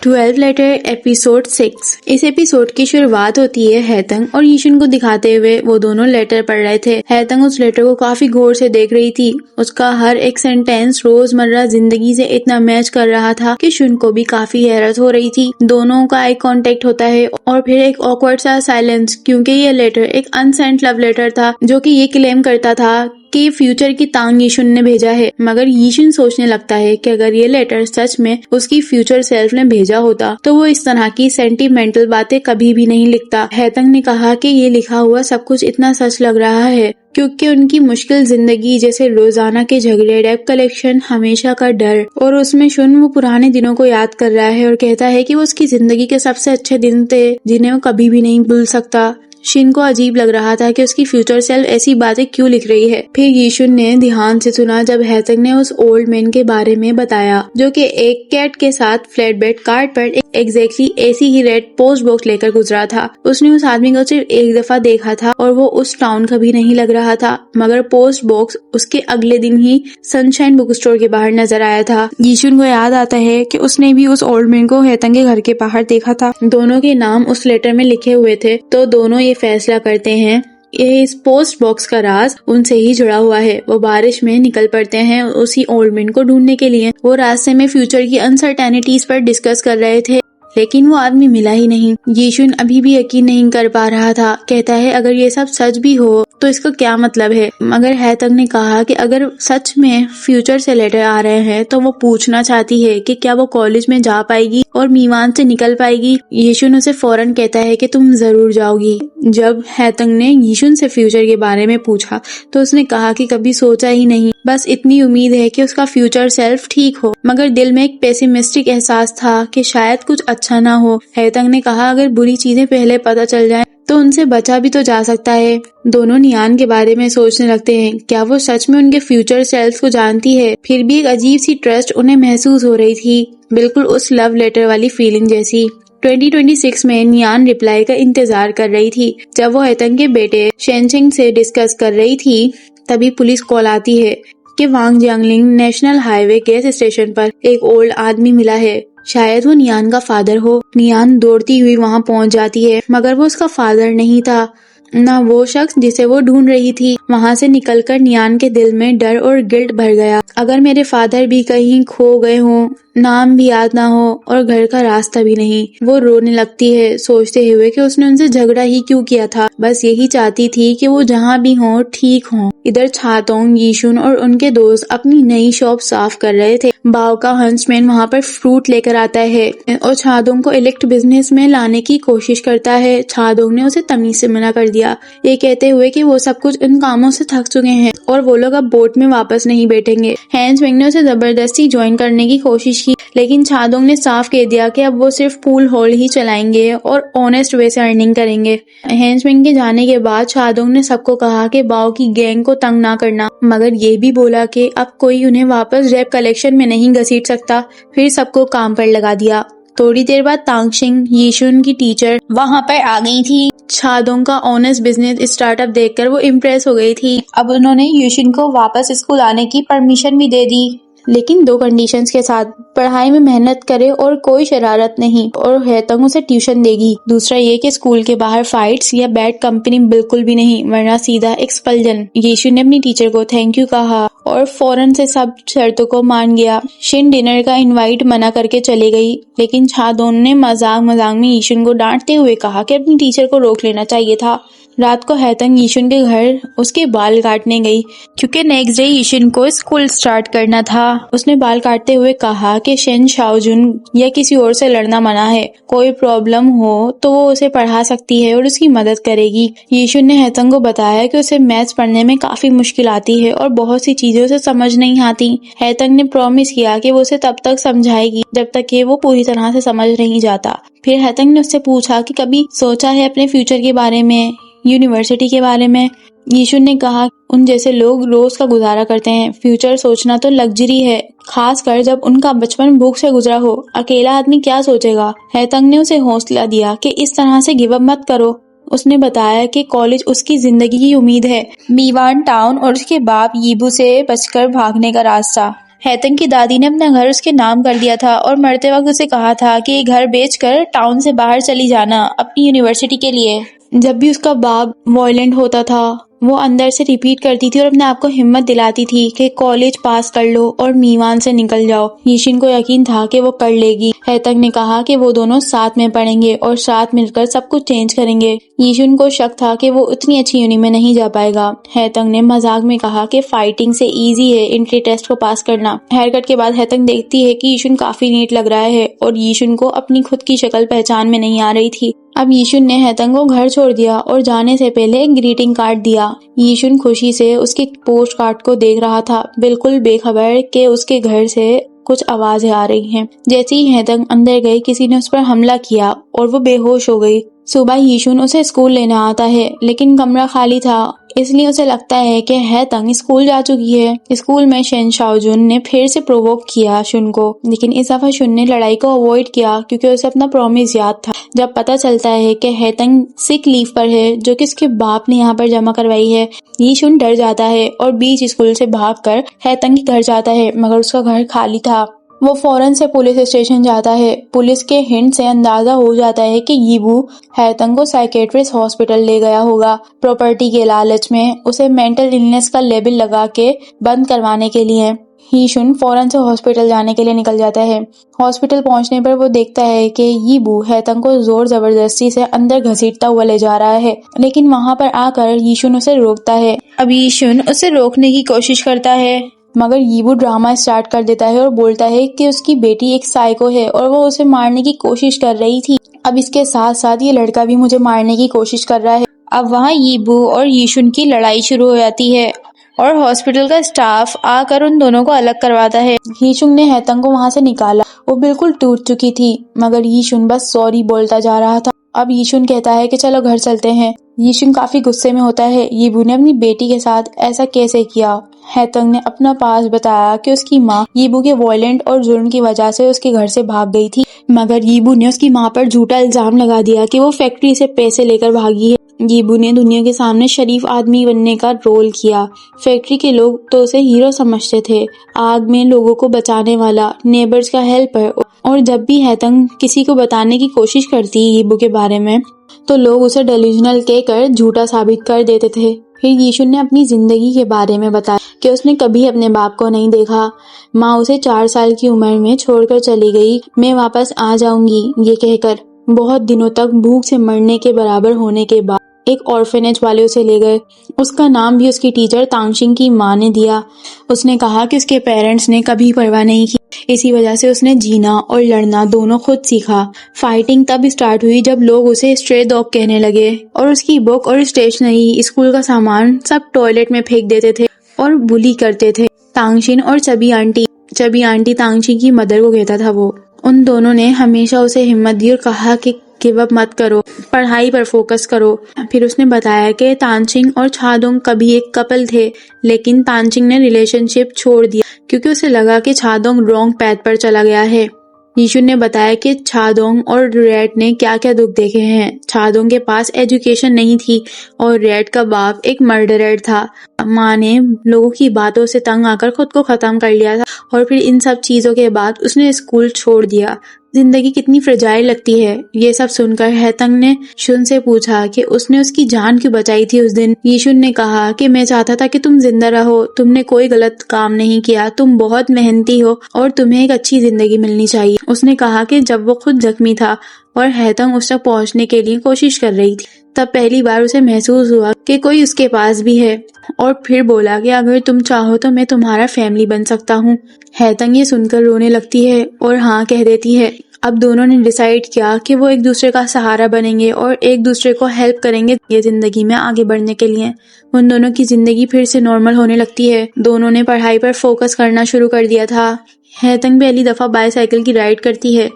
12 letter episode 6। इस episode की शुरुआत होती है हैतंग और यीशुन को दिखाते हुए। वो दोनों लेटर पढ़ रहे थे। हैतंग उस लेटर को काफी गौर से देख रही थी। उसका हर एक सेंटेंस रोजमर्रा जिंदगी से इतना मैच कर रहा था कि शुन को भी काफी हैरत हो रही थी। दोनों का आई कांटेक्ट होता है और फिर एक ऑकवर्ड सा साइलेंस, क्योंकि ये लेटर एक अनसेंट लव लेटर था जो कि ये क्लेम करता था कि फ्यूचर की तांग यीशुन ने भेजा है। मगर यीशुन सोचने लगता है कि अगर ये लेटर सच में उसकी फ्यूचर सेल्फ ने भेजा होता तो वो इस तरह की सेंटिमेंटल बातें कभी भी नहीं लिखता। हैतंग ने कहा कि ये लिखा हुआ सब कुछ इतना सच लग रहा है क्योंकि उनकी मुश्किल जिंदगी, जैसे रोजाना के झगड़े, डेब्ट कलेक्शन, हमेशा का डर, और उसमें शुन वो पुराने दिनों को याद कर रहा है और कहता है कि वो उसकी जिंदगी के सबसे अच्छे दिन थे जिन्हें वो कभी भी नहीं भूल सकता। शिन को अजीब लग रहा था कि उसकी फ्यूचर सेल्फ ऐसी बातें क्यों लिख रही है। फिर यीशुन ने ध्यान से सुना जब हैतंग ने उस ओल्ड मैन के बारे में बताया जो कि एक कैट के साथ फ्लैट बेड कार्ड पर एग्जैक्टली ऐसी ही रेड पोस्ट बॉक्स लेकर गुजरा था। उसने उस आदमी को सिर्फ एक दफा देखा था और वो उस टाउन का भी नहीं लग रहा था, मगर पोस्ट बॉक्स उसके अगले दिन ही सनशाइन बुक स्टोर के बाहर नजर आया था। यीशुन को याद आता है कि उसने भी उस ओल्ड मैन को हैतंग के घर के बाहर देखा था। दोनों के नाम उस लेटर में लिखे हुए थे, तो दोनों ये फैसला करते हैं इस पोस्ट बॉक्स का राज उनसे ही जुड़ा हुआ है। वो बारिश में निकल पड़ते हैं उसी ओल्ड मैन को ढूंढने के लिए। वो रास्ते में फ्यूचर की अनसर्टेनिटीज पर डिस्कस कर रहे थे, लेकिन वो आदमी मिला ही नहीं। यीशुन अभी भी यकीन नहीं कर पा रहा था। कहता है अगर ये सब सच भी हो तो इसका क्या मतलब है। मगर हैतंग ने कहा कि अगर सच में फ्यूचर से लेटर आ रहे हैं तो वो पूछना चाहती है कि क्या वो कॉलेज में जा पाएगी और मीवान से निकल पाएगी। यीशुन उसे फौरन कहता है कि तुम जरूर जाओगी। जब हैतंग ने यीशुन से फ्यूचर के बारे में पूछा तो उसने कहा कि कभी सोचा ही नहीं, बस इतनी उम्मीद है कि उसका फ्यूचर सेल्फ ठीक हो। मगर दिल में एक पेसिमिस्टिक एहसास था कि शायद कुछ अच्छा ना हो। हैतंग ने कहा अगर बुरी चीजें पहले पता चल जाएं तो उनसे बचा भी तो जा सकता है। दोनों नियान के बारे में सोचने लगते हैं। क्या वो सच में उनके फ्यूचर सेल्फ को जानती है? फिर भी एक अजीब सी ट्रस्ट उन्हें महसूस हो रही थी, बिल्कुल उस लव लेटर वाली फीलिंग जैसी। 2026 में नियान रिप्लाई का इंतजार कर रही थी। जब वो हैतंग के बेटे शेनचिंग से डिस्कस कर रही थी तभी पुलिस कॉल आती है कि वांगजियांगलिंग नेशनल हाईवे गैस स्टेशन पर एक ओल्ड आदमी मिला है। शायद वो नियान का फादर हो। नियान दौड़ती हुई वहां पहुंच जाती है, मगर वो उसका फादर नहीं था, ना वो शख्स जिसे वो ढूंढ रही थी। वहां से निकलकर नियान के दिल में डर और गिल्ट भर गया। अगर मेरे फादर भी कहीं खो गए हों, नाम भी याद ना हो और घर का रास्ता भी नहीं। वो रोने लगती है सोचते हुए कि उसने उनसे झगड़ा ही क्यों किया था। बस यही चाहती थी कि वो जहाँ भी हो ठीक हो। इधर छातोंग, यीशुन और उनके दोस्त अपनी नई शॉप साफ कर रहे थे। बाव का हंसमैन वहाँ पर फ्रूट लेकर आता है और छादोंग को इलेक्ट बिजनेस में लाने की कोशिश करता है। छादोंग ने उसे तमीज से मना कर दिया, ये कहते हुए कि वो सब कुछ इन कामों से थक चुके हैं और वो लोग अब बोट में वापस नहीं बैठेंगे। हैंसमिंग ने उसे जबरदस्ती ज्वाइन करने की कोशिश की, लेकिन छादोंग ने साफ कह दिया कि अब वो सिर्फ पूल हॉल ही चलाएंगे और ऑनेस्ट वे से अर्निंग करेंगे। हैंसमिंग के जाने के बाद छादोंग ने सबको कहा कि बाव की गैंग को तंग ना करना, मगर ये भी बोला कि अब कोई उन्हें वापस डेब्ट कलेक्शन में नहीं घसीट सकता। फिर सबको काम पर लगा दिया। थोड़ी देर बाद तांगशिंग, यीशुन की टीचर, वहाँ पर आ गई थी। छादोंग का ऑनेस्ट बिजनेस स्टार्टअप देखकर वो इम्प्रेस हो गई थी। अब उन्होंने यीशुन को वापस स्कूल आने की परमिशन भी दे दी, लेकिन 2 कंडीशंस के साथ। पढ़ाई में मेहनत करे और कोई शरारत नहीं, और हैतंग उसे ट्यूशन देगी। दूसरा ये कि स्कूल के बाहर फाइट्स या बैड कंपनी बिल्कुल भी नहीं, वरना सीधा एक्सपल्जन। यीशु ने अपनी टीचर को थैंक यू कहा और फौरन से सब शर्तों को मान गया। शिन डिनर का इनवाइट मना करके चली गई, लेकिन छादोंग ने मजाक में यीशुन को डांटते हुए कहा कि अपनी टीचर को रोक लेना चाहिए था। रात को हैतंग यीशुन के घर उसके बाल काटने गई, क्योंकि नेक्स्ट डे यीशुन को स्कूल स्टार्ट करना था। उसने बाल काटते हुए कहा कि शेन शाओजुन या किसी और से लड़ना मना है। कोई प्रॉब्लम हो तो वो उसे पढ़ा सकती है और उसकी मदद करेगी। यीशुन ने हैतंग को बताया कि उसे मैथ्स पढ़ने में काफी मुश्किल आती है और बहुत सी चीजें उसे समझ नहीं आती। हैतंग ने प्रॉमिस किया कि वो उसे तब तक समझाएगी जब तक कि वो पूरी तरह से समझ नहीं जाता। फिर हैतंग ने उससे पूछा कि कभी सोचा है अपने फ्यूचर के बारे में, यूनिवर्सिटी के बारे में। यीशुन ने कहा उन जैसे लोग रोज का गुजारा करते हैं, फ्यूचर सोचना तो लग्जरी है, खासकर जब उनका बचपन भूख से गुजरा हो। अकेला आदमी क्या सोचेगा। हैतंग ने उसे हौसला दिया कि इस तरह से गिव अप मत करो। उसने बताया कि कॉलेज उसकी जिंदगी की उम्मीद है, मीवान टाउन और उसके बाद यीबू से बचकर भागने का रास्ता। हैतंग की दादी ने अपना घर उसके नाम कर दिया था और मरते वक्त उसे कहा था कि ये घर बेचकर टाउन से बाहर चली जाना अपनी यूनिवर्सिटी के लिए। जब भी उसका बाप वायलेंट होता था वो अंदर से रिपीट करती थी और अपने आप को हिम्मत दिलाती थी कि कॉलेज पास कर लो और मीवान से निकल जाओ। यीशिन को यकीन था कि वो कर लेगी। हैतंग ने कहा कि वो दोनों साथ में पढ़ेंगे और साथ मिलकर सब कुछ चेंज करेंगे। यीशिन को शक था कि वो उतनी अच्छी यूनि में नहीं जा पाएगा। हैतंग ने मजाक में कहा कि फाइटिंग से इजी है एंट्री टेस्ट को पास करना। हेयर कट के बाद हैतंग देखती है कि यीशिन काफी नीट लग रहा है और यीशिन को अपनी खुद की शक्ल पहचान में नहीं आ रही थी। अब यीशुन ने हैतंग को घर छोड़ दिया और जाने से पहले एक ग्रीटिंग कार्ड दिया। यीशुन खुशी से उसके पोस्ट कार्ड को देख रहा था, बिल्कुल बेखबर कि उसके घर से कुछ आवाजें आ रही हैं। जैसे ही हैतंग अंदर गई किसी ने उस पर हमला किया और वो बेहोश हो गई। सुबह यीशुन उसे स्कूल लेने आता है लेकिन कमरा खाली था, इसलिए उसे लगता है कि हैतंग स्कूल जा चुकी है। स्कूल में शेन शाओजुन ने फिर से प्रोवोक किया शुन को, लेकिन इस दफा शुन ने लड़ाई को अवॉइड किया क्योंकि उसे अपना प्रॉमिस याद था। जब पता चलता है कि हैतंग सिक लीव पर है जो कि उसके बाप ने यहाँ पर जमा करवाई है, यीशुन डर जाता है और बीच स्कूल से भागकर हैतंग के घर जाता है, मगर उसका घर खाली था। वो फौरन से पुलिस स्टेशन जाता है। पुलिस के हिंट से अंदाजा हो जाता है कि यीबू हैतंग को साइकेट्रिस्ट हॉस्पिटल ले गया होगा, प्रॉपर्टी के लालच में उसे मेंटल इलनेस का लेबल लगा के बंद करवाने के लिए। यीशुन फौरन से हॉस्पिटल जाने के लिए निकल जाता है। हॉस्पिटल पहुंचने पर वो देखता है कि यीबू हैतंग को जोर जबरदस्ती से अंदर घसीटता हुआ ले जा रहा है, लेकिन वहां पर आकर यीशुन उसे रोकता है। अब यीशुन उसे रोकने की कोशिश करता है, मगर यीबू ड्रामा स्टार्ट कर देता है और बोलता है कि उसकी बेटी एक साइको है और वो उसे मारने की कोशिश कर रही थी। अब इसके साथ साथ ये लड़का भी मुझे मारने की कोशिश कर रहा है। अब वहाँ यीबू और यीशुन की लड़ाई शुरू हो जाती है और हॉस्पिटल का स्टाफ आकर उन दोनों को अलग करवाता है। यीशुन ने हैतंग को वहाँ से निकाला। वो बिल्कुल टूट चुकी थी, मगर यीशुन बस सॉरी बोलता जा रहा था। अब यीशुन कहता है कि चलो घर चलते हैं। यीशुन काफी गुस्से में होता है, यीबू ने अपनी बेटी के साथ ऐसा कैसे किया। हैतंग ने अपना पास बताया कि उसकी माँ यीबू के वायलेंट और जुल्म की वजह से उसके घर से भाग गई थी, मगर यीबू ने उसकी माँ पर झूठा इल्जाम लगा दिया कि वो फैक्ट्री से पैसे लेकर भागी है। यीबू ने दुनिया के सामने शरीफ आदमी बनने का रोल किया। फैक्ट्री के लोग तो उसे हीरो समझते थे, आग में लोगों को बचाने वाला, नेबर्स का हेल्पर। और जब भी हैतंग किसी को बताने की कोशिश करती यीबू के बारे में तो लोग उसे डेल्यूजनल कहकर झूठा साबित कर देते थे। फिर यीशुन ने अपनी जिंदगी के बारे में बताया कि उसने कभी अपने बाप को नहीं देखा। माँ उसे 4 साल की उम्र में छोड़कर चली गई। मैं वापस आ जाऊंगी ये कहकर बहुत दिनों तक भूख से मरने के बराबर होने के बाद एक ऑर्फेनेज वाले उसे ले गए। उसका नाम भी उसकी टीचर तांगशिंग की माँ ने दिया। उसने कहा कि उसके पेरेंट्स ने कभी परवाह नहीं की, इसी वजह से उसने जीना और लड़ना दोनों खुद सीखा। फाइटिंग तब स्टार्ट हुई जब लोग उसे स्ट्रे डॉग कहने लगे और उसकी बुक और स्टेशनरी, स्कूल का सामान सब टॉयलेट में फेंक देते थे और बुली करते थे। तांगशिन और चबी आंटी तांगशिन की मदर को कहता था वो। उन दोनों ने हमेशा उसे हिम्मत दी और कहा कि गिव अप मत करो, पढ़ाई पर फोकस करो। फिर उसने बताया कि तानचिंग और छादोंग कभी एक कपल थे, लेकिन तानचिंग ने रिलेशनशिप छोड़ दिया क्योंकि उसे लगा कि छादोंग रॉन्ग पैथ पर चला गया है। यीशुन ने बताया कि छादोंग और रेड ने क्या क्या दुख देखे हैं। छादोंग के पास एजुकेशन नहीं थी और रेड का बाप एक मर्डरर था। माँ ने लोगों की बातों से तंग आकर खुद को खत्म कर लिया था और फिर इन सब चीजों के बाद उसने स्कूल छोड़ दिया। जिंदगी कितनी फ्रेजाइल लगती है। ये सब सुनकर हैतंग ने शुन से पूछा कि उसने उसकी जान क्यों बचाई थी उस दिन। यीशुन ने कहा कि मैं चाहता था कि तुम जिंदा रहो, तुमने कोई गलत काम नहीं किया, तुम बहुत मेहनती हो और तुम्हें एक अच्छी जिंदगी मिलनी चाहिए। उसने कहा कि जब वो खुद जख्मी था और हैतंग उस तक पहुंचने के लिए कोशिश कर रही थी, तब पहली बार उसे महसूस हुआ कि कोई उसके पास भी है। और फिर बोला कि अगर तुम चाहो तो मैं तुम्हारा फैमिली बन सकता हूँ। हैतंग ये सुनकर रोने लगती है और हाँ कह देती है। अब दोनों ने डिसाइड किया कि वो एक दूसरे का सहारा बनेंगे और एक दूसरे को हेल्प करेंगे ये जिंदगी में आगे बढ़ने के लिए। उन दोनों की जिंदगी फिर से नॉर्मल होने लगती है। दोनों ने पढ़ाई पर फोकस करना शुरू कर दिया था। हैतंग पहली दफा बाईसाइकिल की राइड करती है,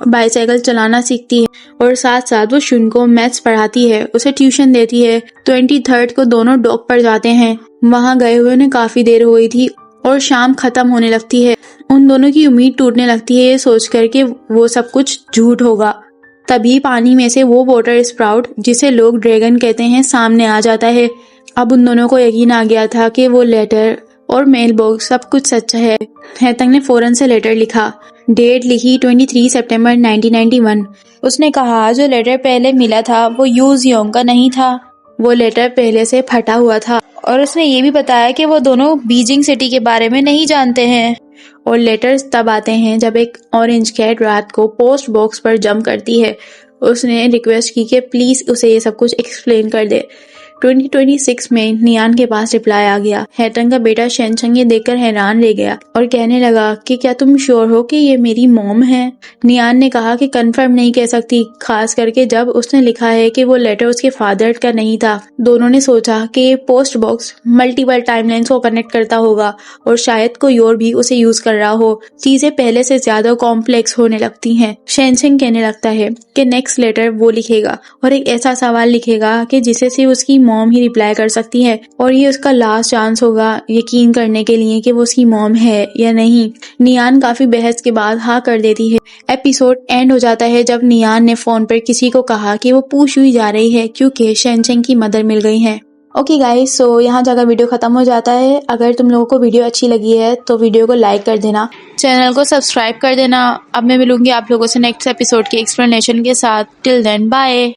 बाईसाइकिल चलाना सीखती है और साथ साथ वो शुन को मैथ्स पढ़ाती है, उसे ट्यूशन देती है। 23 को दोनों डॉक पर जाते हैं। वहां गए हुए उन्हें काफी देर हो गई थी और शाम खत्म होने लगती है। उन दोनों की उम्मीद टूटने लगती है ये सोचकर कि वो सब कुछ झूठ होगा। तभी पानी में से वो वाटर स्प्राउट, जिसे लोग ड्रैगन कहते हैं, सामने आ जाता है। अब उन दोनों को यकीन आ गया था कि वो लेटर और मेल बॉक्स सब कुछ सच है। हैतंग ने फौरन से लेटर लिखा, डेट लिखी 23 सितंबर 1991। उसने कहा जो लेटर पहले मिला था वो यू जियोंग का नहीं था, वो लेटर पहले से फटा हुआ था। और उसने ये भी बताया कि वो दोनों बीजिंग सिटी के बारे में नहीं जानते हैं। और लेटर्स तब आते हैं जब एक ऑरेंज कैट रात को पोस्ट बॉक्स पर जंप करती है। उसने रिक्वेस्ट की कि प्लीज उसे ये सब कुछ एक्सप्लेन कर दे। 2026 में नियान के पास रिप्लाई आ गया। हैतंग का बेटा शेनचंग ये देखकर हैरान रह गया और कहने लगा कि क्या तुम श्योर हो कि ये मेरी मॉम है? नियान ने कहा कि कंफर्म नहीं कह सकती, खास करके जब उसने लिखा है कि वो लेटर उसके फादर का नहीं था। दोनों ने सोचा कि ये पोस्ट बॉक्स मल्टीपल टाइमलाइंस को कनेक्ट करता होगा और शायद कोई और भी उसे यूज कर रहा हो। चीजें पहले से ज्यादा कॉम्प्लेक्स होने लगती हैं। शेनचंग कहने लगता है कि नेक्स्ट लेटर वो लिखेगा और एक ऐसा सवाल लिखेगा कि जिसे सिर्फ उसकी मॉम ही रिप्लाई कर सकती है और ये उसका लास्ट चांस होगा यकीन करने के लिए कि वो उसकी मॉम है या नहीं। नियान काफी बहस के बाद हाँ कर देती है। एपिसोड एंड हो जाता है जब नियान ने फोन पर किसी को कहा कि वो पूछ हुई जा रही है क्योंकि शेनचंग की मदर मिल गई है। ओके गाइस, सो यहाँ जाकर वीडियो खत्म हो जाता है। अगर तुम लोगों को वीडियो अच्छी लगी है तो वीडियो को लाइक कर देना, चैनल को सब्सक्राइब कर देना। अब मैं मिलूंगी आप लोगों से नेक्स्ट एपिसोड के एक्सप्लेनेशन के साथ। Till then bye.